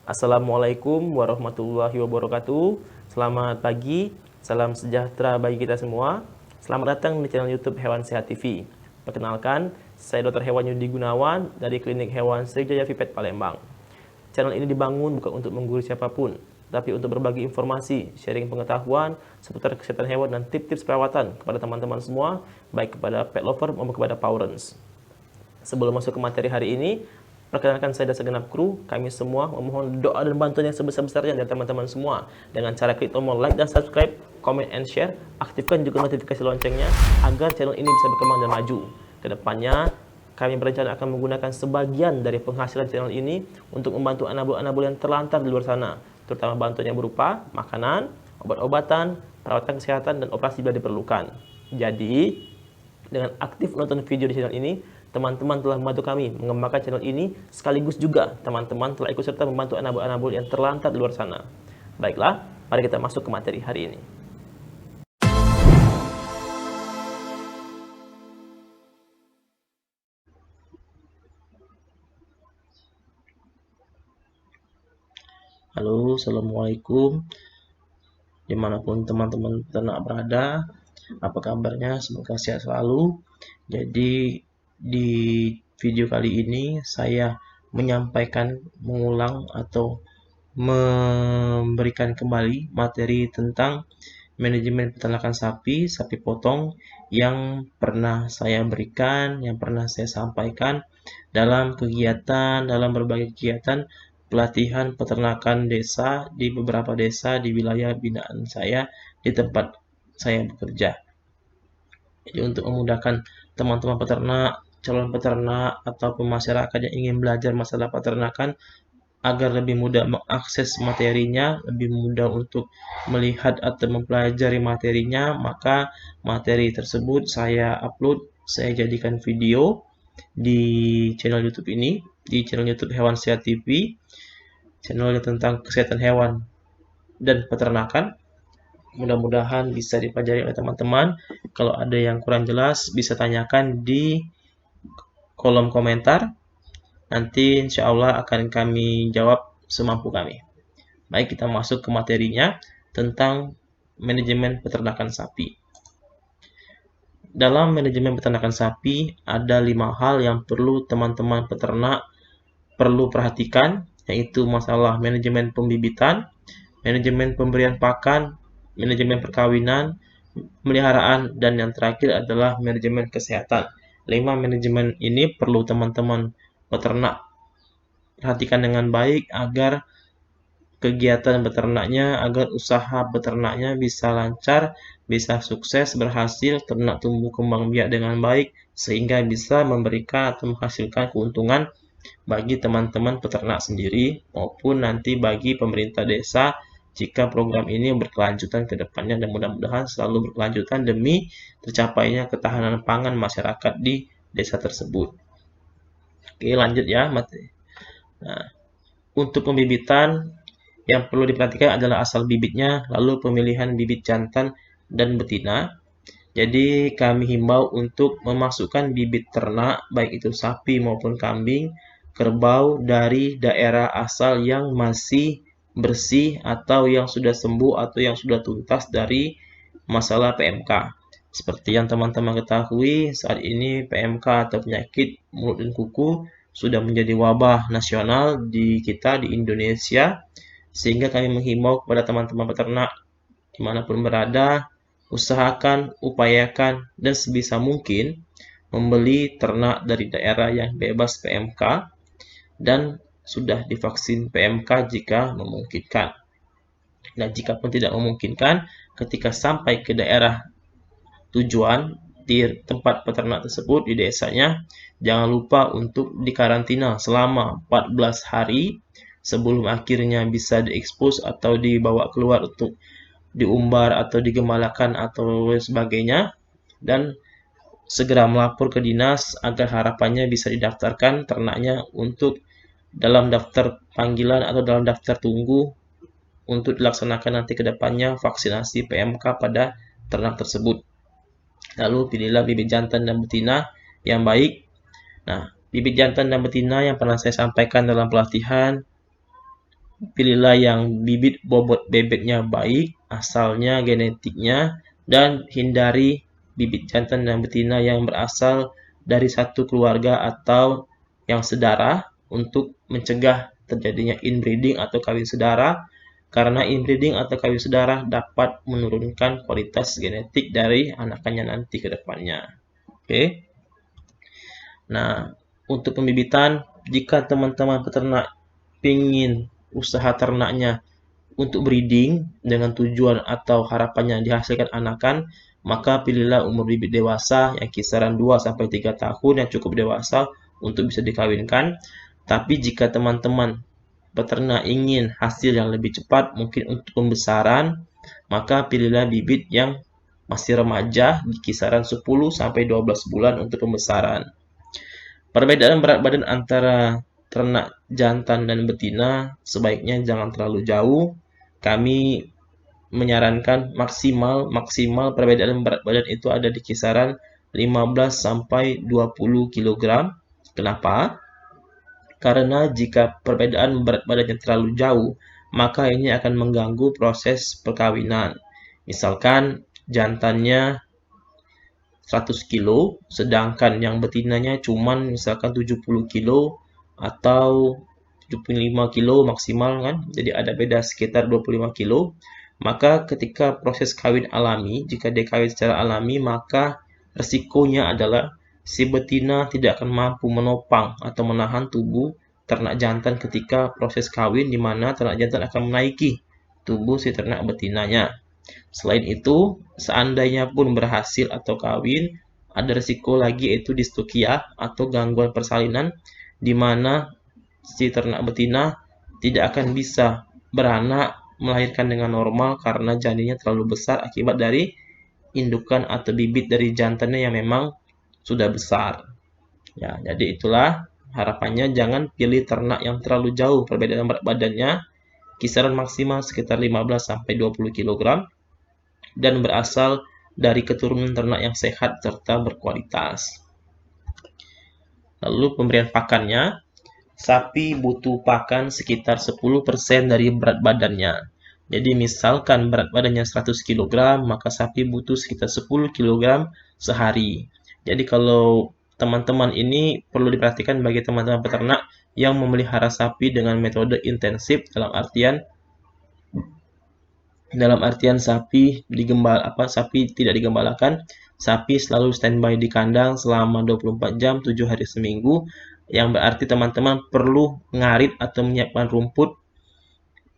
Assalamualaikum warahmatullahi wabarakatuh. Selamat pagi, salam sejahtera bagi kita semua. Selamat datang di channel YouTube Hewan Sehat TV. Perkenalkan, saya Dr. Hewan Yudi Gunawan dari Klinik Hewan Sriwijaya Vipet Palembang. Channel ini dibangun bukan untuk menggurui siapapun, tapi untuk berbagi informasi, sharing pengetahuan seputar kesehatan hewan dan tips-tips perawatan kepada teman-teman semua, baik kepada pet lover maupun kepada pawrents. Sebelum masuk ke materi hari ini, perkenalkan saya dan segenap kru. Kami semua memohon doa dan bantuan yang sebesar-besarnya dari teman-teman semua dengan cara klik tombol like dan subscribe, comment and share, aktifkan juga notifikasi loncengnya agar channel ini bisa berkembang dan maju. Kedepannya, kami berencana akan menggunakan sebagian dari penghasilan channel ini untuk membantu anabul-anabul yang terlantar di luar sana, terutama bantuannya berupa makanan, obat-obatan, perawatan kesehatan, dan operasi bila diperlukan. Jadi, dengan aktif nonton video di channel ini, teman-teman telah membantu kami mengembangkan channel ini, sekaligus juga teman-teman telah ikut serta membantu anabul-anabul yang terlantar di luar sana. Baiklah, mari kita masuk ke materi hari ini. Halo, Assalamualaikum. Dimanapun teman-teman peternak berada, apa kabarnya? Semoga sehat selalu. Jadi di video kali ini saya menyampaikan, mengulang atau memberikan kembali materi tentang manajemen peternakan sapi, sapi potong yang pernah saya berikan, yang pernah saya sampaikan dalam berbagai kegiatan pelatihan peternakan desa di beberapa desa di wilayah binaan saya di tempat saya bekerja. Jadi untuk memudahkan teman-teman peternak, calon peternak, ataupun masyarakat yang ingin belajar masalah peternakan agar lebih mudah mengakses materinya, lebih mudah untuk melihat atau mempelajari materinya, maka materi tersebut saya upload, saya jadikan video di channel YouTube ini, di channel YouTube Hewan Sehat TV, channel tentang kesehatan hewan dan peternakan. Mudah-mudahan bisa dipelajari oleh teman-teman. Kalau ada yang kurang jelas, bisa tanyakan di kolom komentar. Nanti insya Allah akan kami jawab semampu kami. Baik, kita masuk ke materinya tentang manajemen peternakan sapi. Dalam manajemen peternakan sapi, ada 5 hal yang perlu teman-teman peternak perlu perhatikan, yaitu masalah manajemen pembibitan, manajemen pemberian pakan, manajemen perkawinan, pemeliharaan, dan yang terakhir adalah manajemen kesehatan. 5 manajemen ini perlu teman-teman peternak perhatikan dengan baik agar kegiatan beternaknya, agar usaha beternaknya bisa lancar, bisa sukses, berhasil, ternak tumbuh kembang biak dengan baik, sehingga bisa memberikan atau menghasilkan keuntungan bagi teman-teman peternak sendiri maupun nanti bagi pemerintah desa jika program ini berkelanjutan ke depannya, dan mudah-mudahan selalu berkelanjutan demi tercapainya ketahanan pangan masyarakat di desa tersebut. Oke, lanjut ya materi. Nah, untuk pembibitan yang perlu diperhatikan adalah asal bibitnya, lalu pemilihan bibit jantan dan betina. Jadi kami himbau untuk memasukkan bibit ternak, baik itu sapi maupun kambing, kerbau, dari daerah asal yang masih bersih atau yang sudah sembuh atau yang sudah tuntas dari masalah PMK. Seperti yang teman-teman ketahui, saat ini PMK atau penyakit mulut dan kuku sudah menjadi wabah nasional di kita di Indonesia, sehingga kami menghimbau kepada teman-teman peternak dimanapun berada, usahakan, upayakan, dan sebisa mungkin membeli ternak dari daerah yang bebas PMK dan sudah divaksin PMK jika memungkinkan. Dan jika pun tidak memungkinkan, ketika sampai ke daerah tujuan di tempat peternak tersebut di desanya, jangan lupa untuk dikarantina selama 14 hari sebelum akhirnya bisa diekspos atau dibawa keluar untuk diumbar atau digembalakan atau sebagainya, dan segera melapor ke dinas agar harapannya bisa didaftarkan ternaknya untuk dalam daftar panggilan atau dalam daftar tunggu untuk dilaksanakan nanti ke depannya vaksinasi PMK pada ternak tersebut. Lalu pilihlah bibit jantan dan betina yang baik. Nah, bibit jantan dan betina yang pernah saya sampaikan dalam pelatihan Pilihlah yang bibit bobot bebeknya baik, asalnya genetiknya, dan hindari bibit jantan dan betina yang berasal dari satu keluarga atau yang sedarah untuk mencegah terjadinya inbreeding atau kawin sedara, karena inbreeding atau kawin sedara dapat menurunkan kualitas genetik dari anakannya nanti ke depannya. Oke. Nah, untuk pembibitan, jika teman-teman peternak ingin usaha ternaknya untuk breeding dengan tujuan atau harapannya dihasilkan anakan, maka pilihlah umur bibit dewasa yang kisaran 2-3 tahun yang cukup dewasa untuk bisa dikawinkan. Tapi jika teman-teman peternak ingin hasil yang lebih cepat, mungkin untuk pembesaran, maka pilihlah bibit yang masih remaja di kisaran 10-12 bulan untuk pembesaran. Perbedaan berat badan antara ternak jantan dan betina sebaiknya jangan terlalu jauh. Kami menyarankan maksimal perbedaan berat badan itu ada di kisaran 15-20 kg. Kenapa? Karena jika perbedaan berat badannya terlalu jauh, maka ini akan mengganggu proses perkawinan. Misalkan jantannya 100 kilo, sedangkan yang betinanya cuman misalkan 70 kilo atau 75 kilo maksimal kan, jadi ada beda sekitar 25 kilo. Maka ketika proses kawin alami, jika dia kawin secara alami, maka resikonya adalah si betina tidak akan mampu menopang atau menahan tubuh ternak jantan ketika proses kawin, di mana ternak jantan akan menaiki tubuh si ternak betinanya. Selain itu, seandainya pun berhasil atau kawin, ada risiko lagi yaitu distokia atau gangguan persalinan, di mana si ternak betina tidak akan bisa beranak melahirkan dengan normal karena janinnya terlalu besar akibat dari indukan atau bibit dari jantannya yang memang sudah besar. Ya, jadi itulah harapannya jangan pilih ternak yang terlalu jauh perbedaan berat badannya, kisaran maksimal sekitar 15-20 kg dan berasal dari keturunan ternak yang sehat serta berkualitas. Lalu pemberian pakannya, sapi butuh pakan sekitar 10% dari berat badannya. Jadi misalkan berat badannya 100 kg, maka sapi butuh sekitar 10 kg sehari. Jadi kalau teman-teman ini perlu diperhatikan bagi teman-teman peternak yang memelihara sapi dengan metode intensif, dalam artian sapi tidak digembalakan, sapi selalu standby di kandang selama 24 jam 7 hari seminggu, yang berarti teman-teman perlu ngarit atau menyiapkan rumput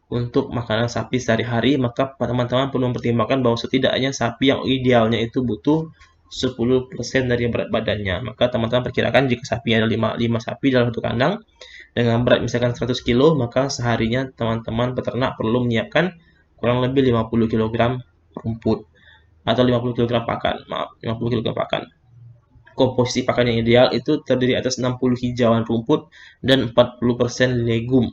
untuk makanan sapi sehari-hari. Maka teman-teman perlu mempertimbangkan bahwa setidaknya sapi yang idealnya itu butuh 10% dari berat badannya. Maka teman-teman perkirakan jika sapi ada 5 sapi dalam satu kandang dengan berat misalkan 100 kg, maka seharinya teman-teman peternak perlu menyiapkan kurang lebih 50 kg rumput atau 50 kg pakan. 50 kg pakan. Komposisi pakan yang ideal itu terdiri atas 60 hijauan rumput dan 40% legum.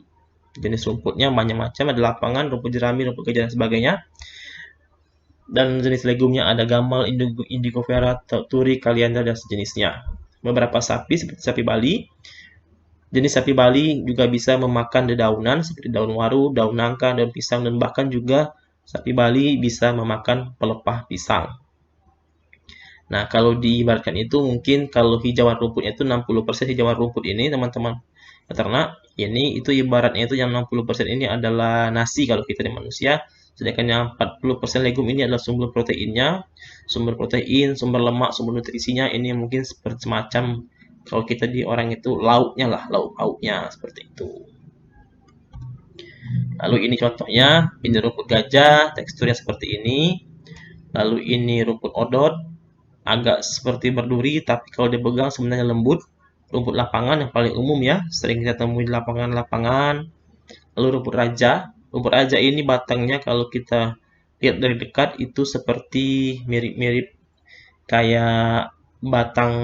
Jenis rumputnya macam-macam, ada lapangan, rumput jerami, rumput gajah dan sebagainya. Dan jenis legumnya ada gamal, indigo vera, turi, kaliandra dan sejenisnya. Beberapa sapi seperti sapi Bali, jenis sapi Bali juga bisa memakan dedaunan seperti daun waru, daun nangka, daun pisang, dan bahkan juga sapi Bali bisa memakan pelepah pisang. Nah, kalau diibaratkan itu mungkin kalau hijauan rumputnya itu 60% hijauan rumput ini teman-teman peternak, ini itu ibaratnya itu yang 60% ini adalah nasi kalau kita di manusia, sedangkan yang 40% legum ini adalah sumber proteinnya, sumber protein, sumber lemak, sumber nutrisinya ini mungkin seperti semacam kalau kita di orang itu lauknya lah, lauk pauknya seperti itu. Lalu ini contohnya, ini rumput gajah, teksturnya seperti ini. Lalu ini rumput odot, agak seperti berduri, tapi kalau dipegang sebenarnya lembut. Rumput lapangan yang paling umum ya, sering kita temui di lapangan-lapangan. Lalu rumput raja ini batangnya kalau kita lihat dari dekat itu seperti mirip-mirip kayak batang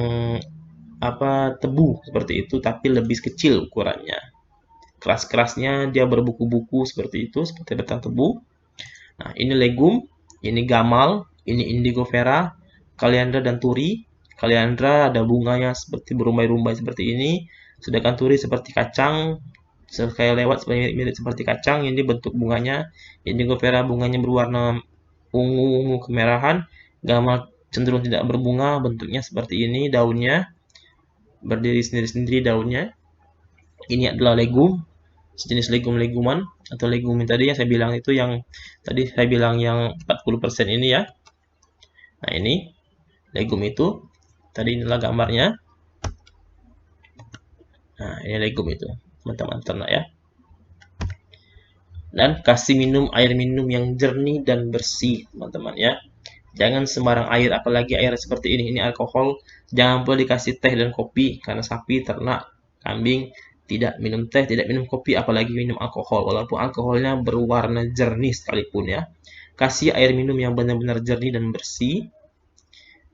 tebu seperti itu, tapi lebih kecil ukurannya. Keras-kerasnya dia berbuku-buku seperti itu, seperti batang tebu. Nah, ini legum, ini gamal, ini indigo vera, kaliandra dan turi. Kaliandra ada bunganya seperti berumbai-rumbai seperti ini, sedangkan turi seperti kacang kayak lewat mirip seperti kacang. Ini bentuk bunganya. Indigo vera bunganya berwarna ungu-ungu kemerahan. Gamma cenderung tidak berbunga, bentuknya seperti ini. Daunnya berdiri sendiri-sendiri daunnya. Ini adalah legum, sejenis legum-leguman atau legumin tadi yang saya bilang itu, yang tadi saya bilang yang 40% ini ya. Nah, ini legum itu. Tadi inilah gambarnya. Nah, ini legum itu, teman-teman ternak ya. Dan kasih minum air minum yang jernih dan bersih, teman-teman ya. Jangan sembarang air, apalagi air seperti ini alkohol. Jangan pula dikasih teh dan kopi, karena sapi, ternak, kambing tidak minum teh, tidak minum kopi, apalagi minum alkohol. Walaupun alkoholnya berwarna jernih sekalipun ya. Kasih air minum yang benar-benar jernih dan bersih.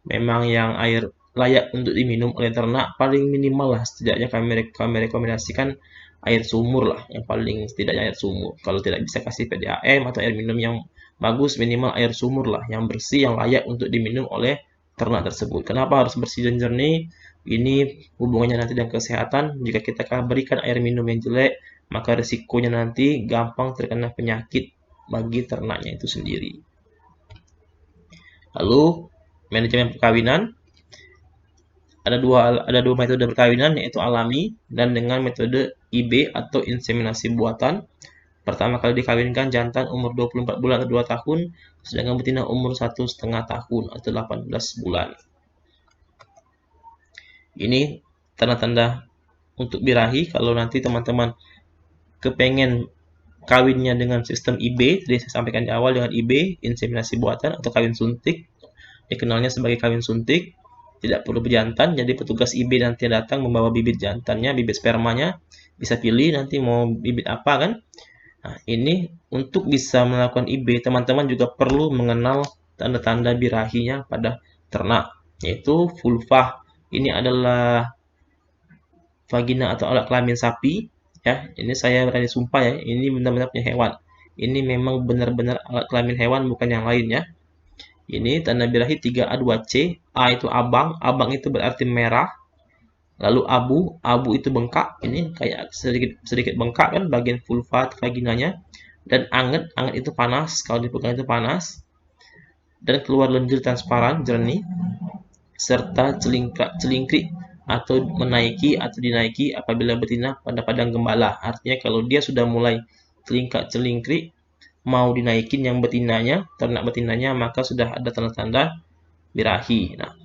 Memang yang air layak untuk diminum oleh ternak paling minimal lah, setidaknya kami rekomendasikan air sumur lah, yang paling setidaknya air sumur. Kalau tidak bisa kasih PDAM atau air minum yang bagus, minimal air sumur lah, yang bersih, yang layak untuk diminum oleh ternak tersebut. Kenapa harus bersih dan jernih? Ini hubungannya nanti dengan kesehatan. Jika kita berikan air minum yang jelek, maka risikonya nanti gampang terkena penyakit bagi ternaknya itu sendiri. Lalu manajemen perkawinan, ada dua metode perkawinan, yaitu alami dan dengan metode IB atau inseminasi buatan. Pertama kali dikawinkan jantan umur 24 bulan atau 2 tahun, sedangkan betina umur 1,5 tahun atau 18 bulan. Ini tanda-tanda untuk birahi. Kalau nanti teman-teman kepengen kawinnya dengan sistem IB, tadi saya sampaikan di awal, dengan IB, inseminasi buatan atau kawin suntik, dikenalnya sebagai kawin suntik, tidak perlu berjantan. Jadi petugas IB nanti datang membawa bibit jantannya, bibit spermanya, bisa pilih nanti mau bibit apa kan. Nah, ini untuk bisa melakukan IB, teman-teman juga perlu mengenal tanda-tanda birahinya pada ternak, yaitu vulva. Ini adalah vagina atau alat kelamin sapi ya. Ini saya berani sumpah ya, ini benar-benar punya hewan. Ini memang benar-benar alat kelamin hewan, bukan yang lain ya. Ini tanda birahi 3A2C. A itu abang, abang itu berarti merah. Lalu abu, abu itu bengkak. Ini kayak sedikit bengkak kan bagian vulva atau vaginanya. Dan anget, anget itu panas. Kalau dipegang itu panas. Dan keluar lendir transparan, jernih. Serta celingkrik atau menaiki atau dinaiki apabila betina pada padang gembala. Artinya kalau dia sudah mulai celingkrik, mau dinaikin yang betinanya, ternak betinanya, maka sudah ada tanda-tanda birahi. Nah,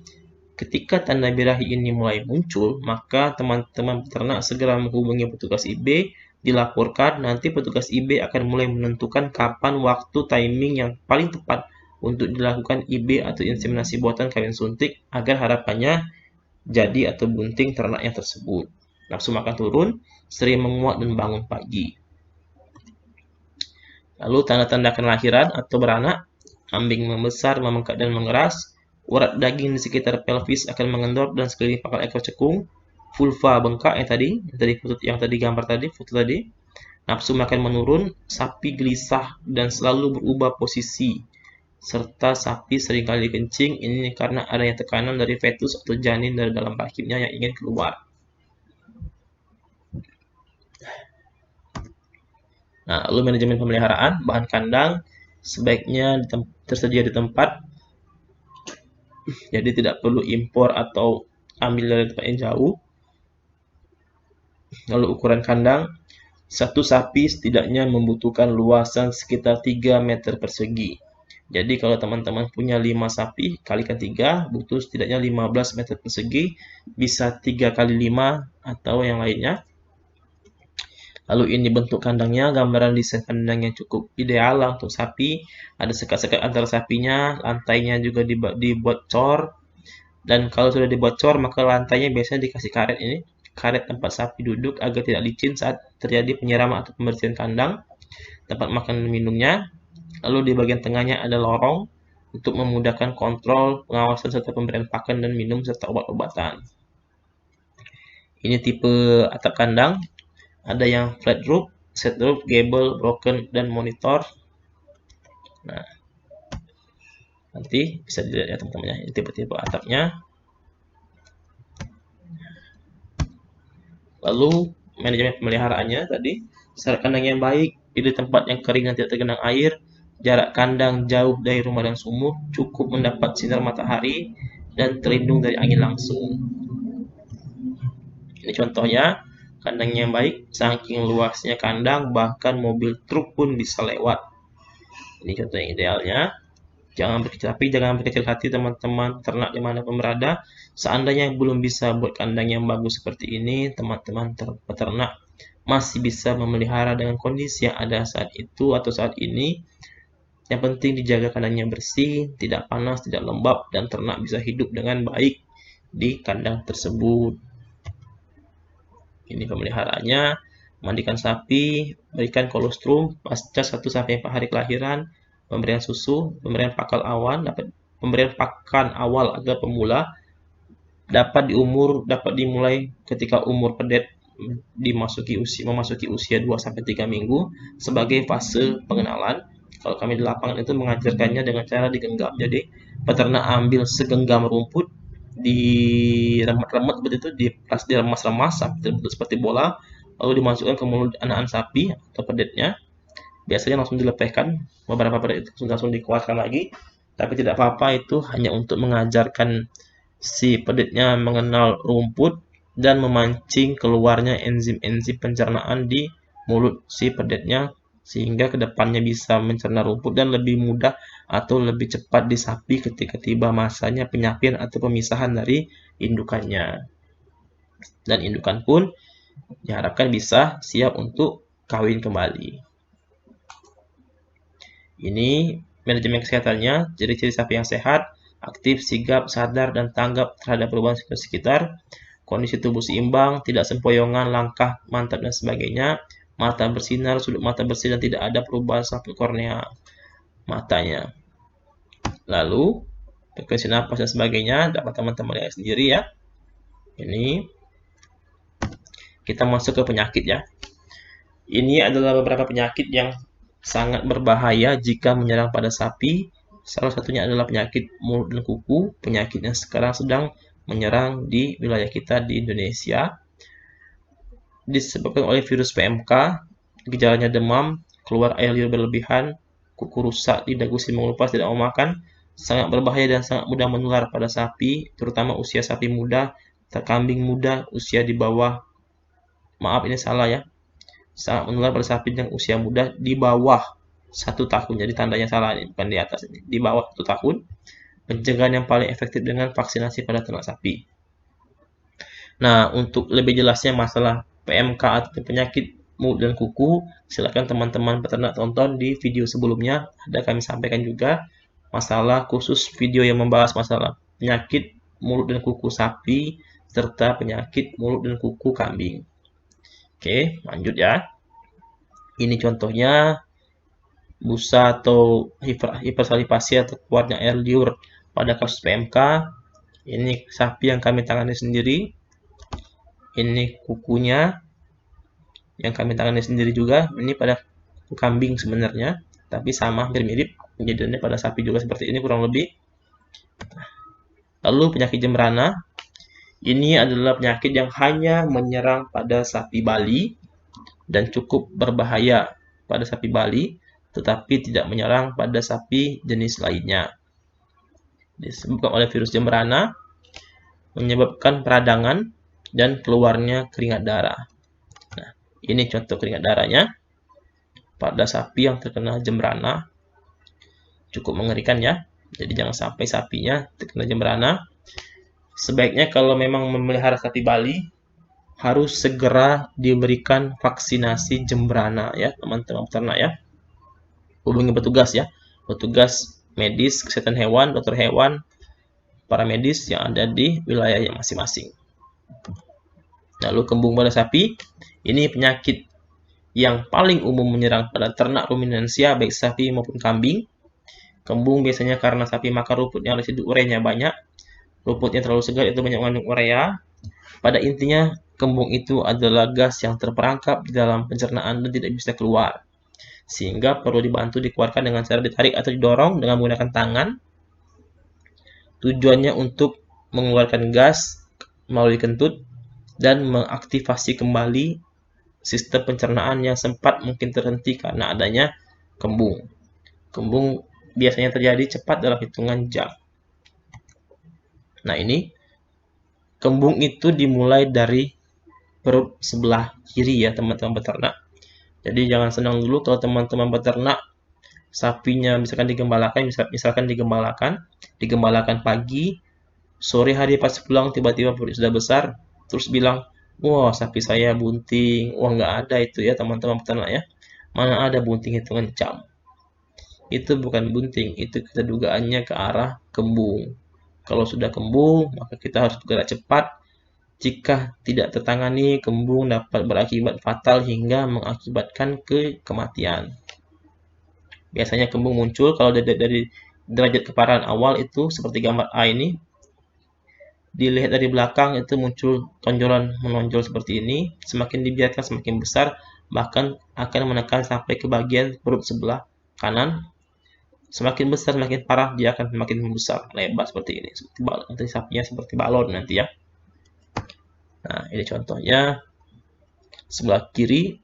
ketika tanda birahi ini mulai muncul, maka teman-teman peternak segera menghubungi petugas IB, dilaporkan. Nanti petugas IB akan mulai menentukan kapan waktu timing yang paling tepat untuk dilakukan IB atau inseminasi buatan kawin suntik, agar harapannya jadi atau bunting ternaknya tersebut. Nafsu makan turun, sering menguat dan bangun pagi. Lalu tanda-tanda kelahiran atau beranak, kambing membesar, membengkak dan mengeras, urat daging di sekitar pelvis akan mengendor dan sekeliling pangkal ekor cekung, vulva bengkak yang tadi gambar tadi, foto tadi, nafsu makan menurun, sapi gelisah dan selalu berubah posisi, serta sapi seringkali kencing. Ini karena adanya tekanan dari fetus atau janin dari dalam rahimnya yang ingin keluar. Nah, lalu manajemen pemeliharaan, bahan kandang sebaiknya tersedia di tempat, jadi tidak perlu impor atau ambil dari tempat yang jauh. Lalu ukuran kandang, satu sapi setidaknya membutuhkan luasan sekitar 3 meter persegi. Jadi kalau teman-teman punya 5 sapi, kalikan 3, butuh setidaknya 15 meter persegi, bisa 3 kali 5 atau yang lainnya. Lalu ini bentuk kandangnya, gambaran desain kandang yang cukup ideal lah untuk sapi. Ada sekat-sekat antara sapinya, lantainya juga dibuat cor. Dan kalau sudah dibuat cor, maka lantainya biasanya dikasih karet ini, karet tempat sapi duduk agar tidak licin saat terjadi penyiraman atau pembersihan kandang. Tempat makan dan minumnya. Lalu di bagian tengahnya ada lorong untuk memudahkan kontrol, pengawasan serta pemberian pakan dan minum serta obat-obatan. Ini tipe atap kandang. Ada yang flat roof, set roof, gable, broken, dan monitor. Nah, nanti bisa dilihat ya teman-teman ya, tipe-tipe atapnya. Lalu manajemen pemeliharaannya tadi, syarat kandang yang baik, pilih tempat yang kering dan tidak tergenang air, jarak kandang jauh dari rumah dan sumur, cukup mendapat sinar matahari, dan terlindung dari angin langsung. Ini contohnya, kandangnya yang baik, saking luasnya kandang, bahkan mobil truk pun bisa lewat. Ini contoh yang idealnya. Jangan berkecil hati teman-teman ternak dimanapun berada. Seandainya belum bisa buat kandang yang bagus seperti ini, teman-teman peternak masih bisa memelihara dengan kondisi yang ada saat itu atau saat ini. Yang penting dijaga kandangnya bersih, tidak panas, tidak lembab, dan ternak bisa hidup dengan baik di kandang tersebut. Ini pemeliharaannya, mandikan sapi, berikan kolostrum pasca 1-4 hari kelahiran, pemberian susu, pemberian pemberian pakan awal agar pemula dapat dimulai ketika umur pedet memasuki usia 2-3 minggu sebagai fase pengenalan. Kalau kami di lapangan itu mengajarkannya dengan cara digenggam. Jadi peternak ambil segenggam rumput, diremet-remet begitu, diremas-remas sampai seperti bola, lalu dimasukkan ke mulut anak-anak sapi atau pedetnya. Biasanya langsung dilepehkan, beberapa pedet itu langsung dikeluarkan lagi, tapi tidak apa-apa, itu hanya untuk mengajarkan si pedetnya mengenal rumput dan memancing keluarnya enzim-enzim pencernaan di mulut si pedetnya, sehingga kedepannya bisa mencerna rumput dan lebih mudah atau lebih cepat di sapi ketika tiba masanya penyapian atau pemisahan dari indukannya. Dan indukan pun diharapkan bisa siap untuk kawin kembali. Ini manajemen kesehatannya, ciri-ciri sapi yang sehat, aktif, sigap, sadar, dan tanggap terhadap perubahan sekitar, kondisi tubuh seimbang, tidak sempoyongan, langkah, mantap, dan sebagainya, mata bersinar, sudut mata bersih, dan tidak ada perubahan samping kornea matanya. Lalu, frekuensi napas dan sebagainya, dapat teman-teman lihat sendiri ya. Ini, kita masuk ke penyakit ya. Ini adalah beberapa penyakit yang sangat berbahaya jika menyerang pada sapi. Salah satunya adalah penyakit mulut dan kuku, penyakit yang sekarang sedang menyerang di wilayah kita di Indonesia. Disebabkan oleh virus PMK, gejalanya demam, keluar air liur berlebihan, kuku rusak di dagu si mengelupas, tidak mau makan, sangat berbahaya dan sangat mudah menular pada sapi, terutama usia sapi muda, kambing muda, usia di bawah, maaf ini salah ya, sangat menular pada sapi yang usia muda di bawah 1 tahun. Jadi tandanya salah ini, bukan di atas ini, di bawah 1 tahun. Pencegahan yang paling efektif dengan vaksinasi pada ternak sapi. Nah, untuk lebih jelasnya masalah PMK atau penyakit mulut dan kuku, silakan teman-teman peternak tonton di video sebelumnya. Ada kami sampaikan juga masalah khusus video yang membahas masalah penyakit mulut dan kuku sapi serta penyakit mulut dan kuku kambing. Oke, lanjut ya. Ini contohnya busa atau hipersalivasi atau keluarnya air liur pada kasus PMK. Ini sapi yang kami tangani sendiri. Ini kukunya yang kami tangani sendiri juga. Ini pada kambing sebenarnya, tapi sama mirip-mirip kejadiannya pada sapi juga seperti ini kurang lebih. Lalu penyakit jembrana. Ini adalah penyakit yang hanya menyerang pada sapi Bali dan cukup berbahaya pada sapi Bali, tetapi tidak menyerang pada sapi jenis lainnya. Disebabkan oleh virus jembrana, menyebabkan peradangan dan keluarnya keringat darah. Nah, ini contoh keringat darahnya pada sapi yang terkena jembrana. Cukup mengerikan ya. Jadi jangan sampai sapinya terkena jembrana. Sebaiknya kalau memang memelihara sapi Bali, harus segera diberikan vaksinasi jembrana ya teman-teman peternak ya. Hubungi petugas ya, petugas medis kesehatan hewan, dokter hewan, para medis yang ada di wilayahnya masing-masing. Lalu kembung pada sapi, ini penyakit yang paling umum menyerang pada ternak ruminansia baik sapi maupun kambing. Kembung biasanya karena sapi makan rumput yang residu urenya banyak. Rumputnya terlalu segar, itu banyak mengandung urea. Pada intinya, kembung itu adalah gas yang terperangkap di dalam pencernaan dan tidak bisa keluar. Sehingga perlu dibantu dikeluarkan dengan cara ditarik atau didorong dengan menggunakan tangan. Tujuannya untuk mengeluarkan gas melalui kentut dan mengaktifasi kembali sistem pencernaan yang sempat mungkin terhenti karena adanya kembung. Kembung biasanya terjadi cepat dalam hitungan jam. Nah, ini kembung itu dimulai dari perut sebelah kiri ya teman-teman peternak. Jadi jangan senang dulu kalau teman-teman peternak sapinya misalkan digembalakan pagi, sore hari pas pulang tiba-tiba perut sudah besar, terus bilang, wah sapi saya bunting. Wah, nggak ada itu ya teman-teman peternak ya. Mana ada bunting hitungan jam. Itu bukan bunting, itu kita dugaannya ke arah kembung. Kalau sudah kembung, maka kita harus bergerak cepat. Jika tidak tertangani, kembung dapat berakibat fatal hingga mengakibatkan kematian. Biasanya kembung muncul kalau dari derajat keparahan awal itu seperti gambar A ini. Dilihat dari belakang itu muncul tonjolan menonjol seperti ini. Semakin dibiarkan semakin besar, bahkan akan menekan sampai ke bagian perut sebelah kanan. Semakin besar, semakin parah, dia akan semakin membesar, lebar seperti ini. Nanti sapinya seperti balon nanti ya. Nah, ini contohnya sebelah kiri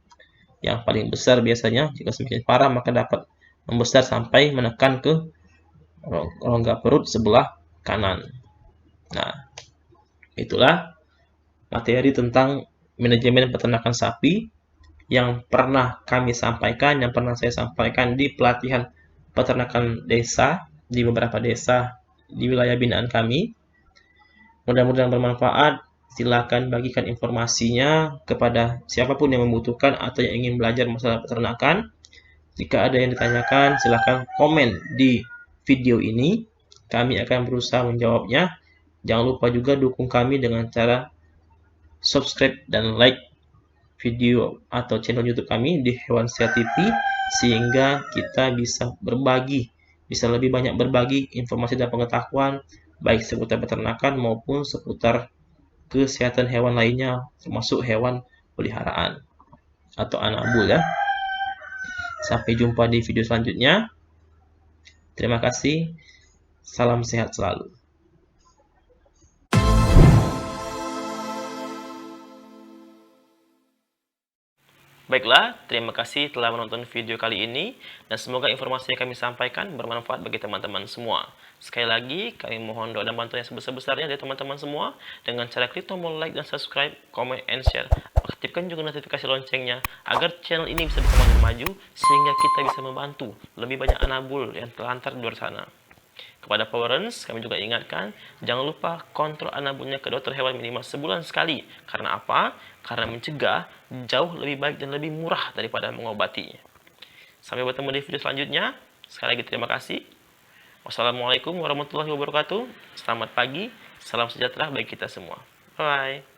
yang paling besar biasanya. Jika semakin parah, maka dapat membesar sampai menekan ke rongga perut sebelah kanan. Nah, itulah materi tentang manajemen peternakan sapi yang pernah saya sampaikan di pelatihan peternakan desa di beberapa desa di wilayah binaan kami. Mudah-mudahan bermanfaat. Silakan bagikan informasinya kepada siapapun yang membutuhkan atau yang ingin belajar masalah peternakan. Jika ada yang ditanyakan, silakan komen di video ini. Kami akan berusaha menjawabnya. Jangan lupa juga dukung kami dengan cara subscribe dan like video atau channel YouTube kami di Hewansyah TV, sehingga kita bisa lebih banyak berbagi informasi dan pengetahuan baik seputar peternakan maupun seputar kesehatan hewan lainnya, termasuk hewan peliharaan atau anabul ya. Sampai jumpa di video selanjutnya. Terima kasih. Salam sehat selalu. Baiklah, terima kasih telah menonton video kali ini, dan semoga informasi yang kami sampaikan bermanfaat bagi teman-teman semua. Sekali lagi, kami mohon doa dan bantuan yang sebesar-besarnya dari teman-teman semua, dengan cara klik tombol like dan subscribe, comment, and share. Aktifkan juga notifikasi loncengnya, agar channel ini bisa berkembang maju, sehingga kita bisa membantu lebih banyak anabul yang terlantar di luar sana. Kepada Powerens, kami juga ingatkan, jangan lupa kontrol anabulnya ke dokter hewan minimal sebulan sekali. Karena apa? Karena mencegah jauh lebih baik dan lebih murah daripada mengobati. Sampai bertemu di video selanjutnya. Sekali lagi terima kasih. Wassalamualaikum warahmatullahi wabarakatuh. Selamat pagi, salam sejahtera bagi kita semua. Bye-bye.